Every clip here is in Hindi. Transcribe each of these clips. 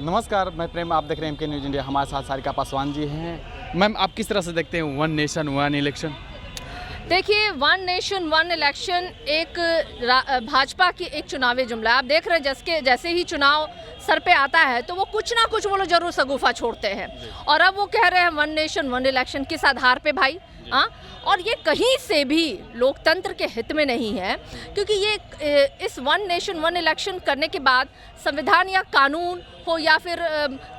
नमस्कार, मैं प्रेम, आप देख रहे हैं एमके न्यूज़ इंडिया। हमारे साथ सारिका पासवान जी हैं। मैम, आप किस तरह से देखते हैं वन नेशन वन इलेक्शन? देखिए, वन नेशन वन इलेक्शन एक भाजपा की एक चुनावी जुमला है। आप देख रहे हैं जैसे ही चुनाव सर पे आता है तो वो कुछ ना कुछ वो लोग जरूर शगुफा छोड़ते हैं। और अब वो कह रहे हैं वन नेशन वन इलेक्शन किस आधार पे भाई? हाँ, और ये कहीं से भी लोकतंत्र के हित में नहीं है, क्योंकि ये इस वन नेशन वन इलेक्शन करने के बाद संविधान या कानून हो या फिर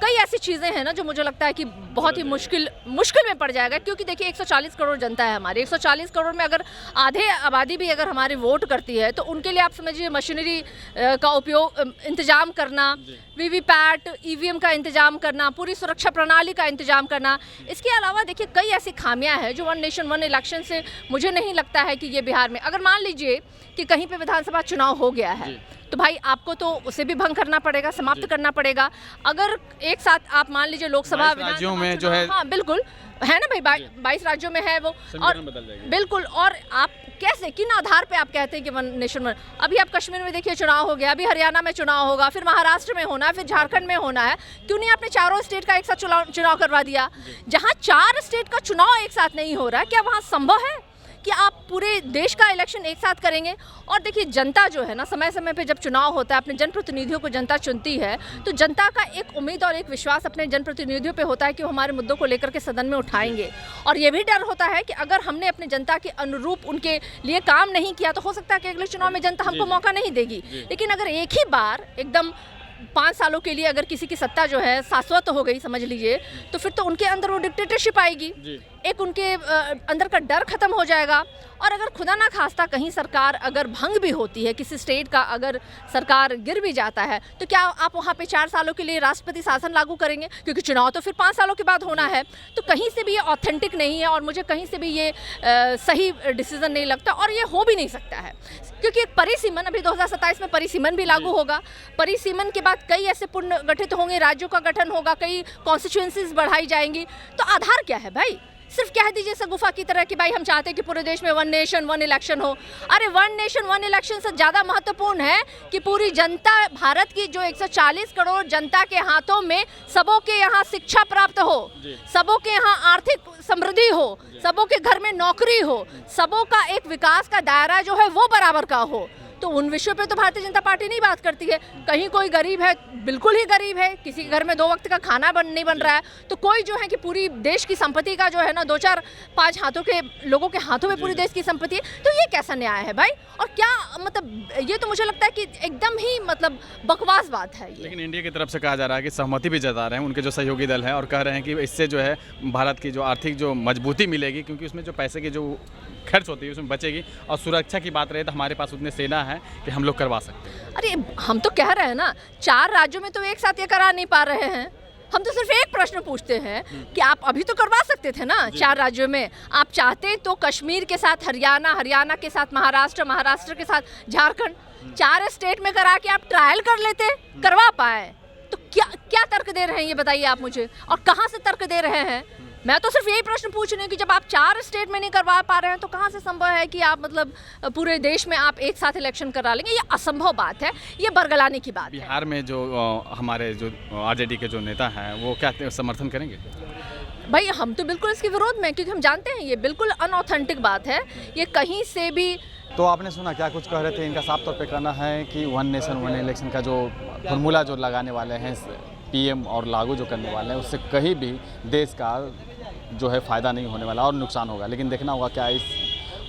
कई ऐसी चीज़ें हैं ना जो मुझे लगता है कि बहुत ही मुश्किल में पड़ जाएगा। क्योंकि देखिए 140 करोड़ जनता है हमारी, 140 करोड़ में अगर आधे आबादी भी अगर हमारी वोट करती है तो उनके लिए आप समझिए मशीनरी का उपयोग इंतजाम करना, वीवीपैट ईवीएम का इंतजाम करना, पूरी सुरक्षा प्रणाली का इंतजाम करना। इसके अलावा देखिए कई ऐसी खामियां हैं जो वन नेशन वन इलेक्शन से मुझे नहीं लगता है कि ये बिहार में, अगर मान लीजिए कि कहीं पे विधानसभा चुनाव हो गया है तो भाई आपको तो उसे भी भंग करना पड़ेगा, समाप्त करना पड़ेगा। अगर एक साथ आप मान लीजिए लोकसभा राज्यों में जो है, हाँ बिल्कुल है ना भाई, 22 राज्यों में है वो, और बिल्कुल। और आप कैसे, किन आधार पे आप कहते हैं कि वन नेशन वन? अभी आप कश्मीर में देखिए चुनाव हो गया, अभी हरियाणा में चुनाव होगा, फिर महाराष्ट्र में होना है, फिर झारखंड में होना है। क्यों नहीं आपने चारों स्टेट का एक साथ चुनाव करवा दिया? जहाँ 4 स्टेट का चुनाव एक साथ नहीं हो रहा, क्या वहाँ संभव है कि आप पूरे देश का इलेक्शन एक साथ करेंगे? और देखिए जनता जो है ना, समय समय पे जब चुनाव होता है अपने जनप्रतिनिधियों को जनता चुनती है, तो जनता का एक उम्मीद और एक विश्वास अपने जनप्रतिनिधियों पे होता है कि वो हमारे मुद्दों को लेकर के सदन में उठाएंगे। और ये भी डर होता है कि अगर हमने अपने जनता के अनुरूप उनके लिए काम नहीं किया तो हो सकता है कि अगले चुनाव में जनता हमको मौका नहीं देगी। लेकिन अगर एक ही बार एकदम 5 सालों के लिए अगर किसी की सत्ता जो है शाश्वत हो गई समझ लीजिए, तो फिर तो उनके अंदर वो डिक्टेटरशिप आएगी, एक उनके अंदर का डर खत्म हो जाएगा। और अगर खुदा ना खास्ता कहीं सरकार अगर भंग भी होती है, किसी स्टेट का अगर सरकार गिर भी जाता है, तो क्या आप वहाँ पे 4 सालों के लिए राष्ट्रपति शासन लागू करेंगे? क्योंकि चुनाव तो फिर 5 सालों के बाद होना है। तो कहीं से भी ये ऑथेंटिक नहीं है और मुझे कहीं से भी ये सही डिसीजन नहीं लगता, और ये हो भी नहीं सकता है। क्योंकि परिसीमन अभी 2027 में परिसीमन भी लागू होगा। परिसीमन के बाद कई ऐसे पुनः गठित होंगे, राज्यों का गठन होगा, कई कॉन्स्टिट्यूएंसीज बढ़ाई जाएंगी। तो आधार क्या है भाई? सिर्फ कह दीजिए सगुफा की तरह कि भाई हम चाहते हैं कि पूरे देश में वन नेशन वन इलेक्शन हो। अरे वन नेशन वन इलेक्शन से ज़्यादा महत्वपूर्ण है कि पूरी जनता, भारत की जो 140 करोड़ जनता के हाथों में सबों के यहाँ शिक्षा प्राप्त हो, सबों के यहाँ आर्थिक समृद्धि हो, सबों के घर में नौकरी हो, सबों का एक विकास का दायरा जो है वो बराबर का हो। तो उन विषयों पे तो भारतीय जनता पार्टी नहीं बात करती है। कहीं कोई गरीब है, बिल्कुल ही गरीब है, किसी के घर में 2 वक्त का खाना नहीं बन रहा है, तो कोई जो है कि पूरी देश की संपत्ति का जो है ना 2-4-5 हाथों के लोगों के हाथों में पूरी देश की संपत्ति है, तो ये कैसा न्याय है भाई? और क्या मतलब, ये तो मुझे लगता है कि एकदम ही मतलब बकवास बात है ये। लेकिन इंडिया की तरफ से कहा जा रहा है कि सहमति भी जता रहे हैं उनके जो सहयोगी दल हैं, और कह रहे हैं कि इससे जो है भारत की जो आर्थिक जो मजबूती मिलेगी, क्योंकि उसमें जो पैसे की जो खर्च होती है उसमें बचेगी, और सुरक्षा की बात रहे तो हमारे पास उतनी सेना है कि हम लोग करवा सकते हैं। अरे हम तो कह रहे हैं ना, 4 राज्यों में तो एक साथ ये करा नहीं पा रहे हैं। हम तो सिर्फ एक प्रश्न पूछते हैं कि आप अभी तो करवा सकते थे ना 4 राज्यों में। आप चाहते तो कश्मीर के साथ हरियाणा, हरियाणा के साथ महाराष्ट्र, महाराष्ट्र के साथ झारखंड, 4 स्टेट में करा के आप ट्रायल कर लेते, करवा पाए। तो क्या तर्क दे रहे हैं ये बताइए आप मुझे, और कहाँ से तर्क दे रहे हैं? मैं तो सिर्फ यही प्रश्न पूछ रही हूँ कि जब आप 4 स्टेट में नहीं करवा पा रहे हैं तो कहाँ से संभव है कि आप मतलब पूरे देश में आप एक साथ इलेक्शन करा लेंगे? ये असंभव बात है, ये बरगलाने की बात है। बिहार में जो हमारे जो आरजेडी के जो नेता हैं वो क्या समर्थन करेंगे? भाई हम तो बिल्कुल इसके विरोध में, क्योंकि हम जानते हैं ये बिल्कुल अनऑथेंटिक बात है, ये कहीं से भी। तो आपने सुना क्या कुछ कह रहे थे, इनका साफ तौर पे कहना है कि वन नेशन वन इलेक्शन का जो फॉर्मूला जो लगाने वाले हैं पीएम और लागू जो करने वाले हैं, उससे कहीं भी देश का जो है फ़ायदा नहीं होने वाला और नुकसान होगा। लेकिन देखना होगा क्या इस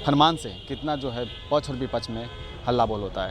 फरमान से कितना जो है पक्ष और विपक्ष में हल्ला बोल होता है।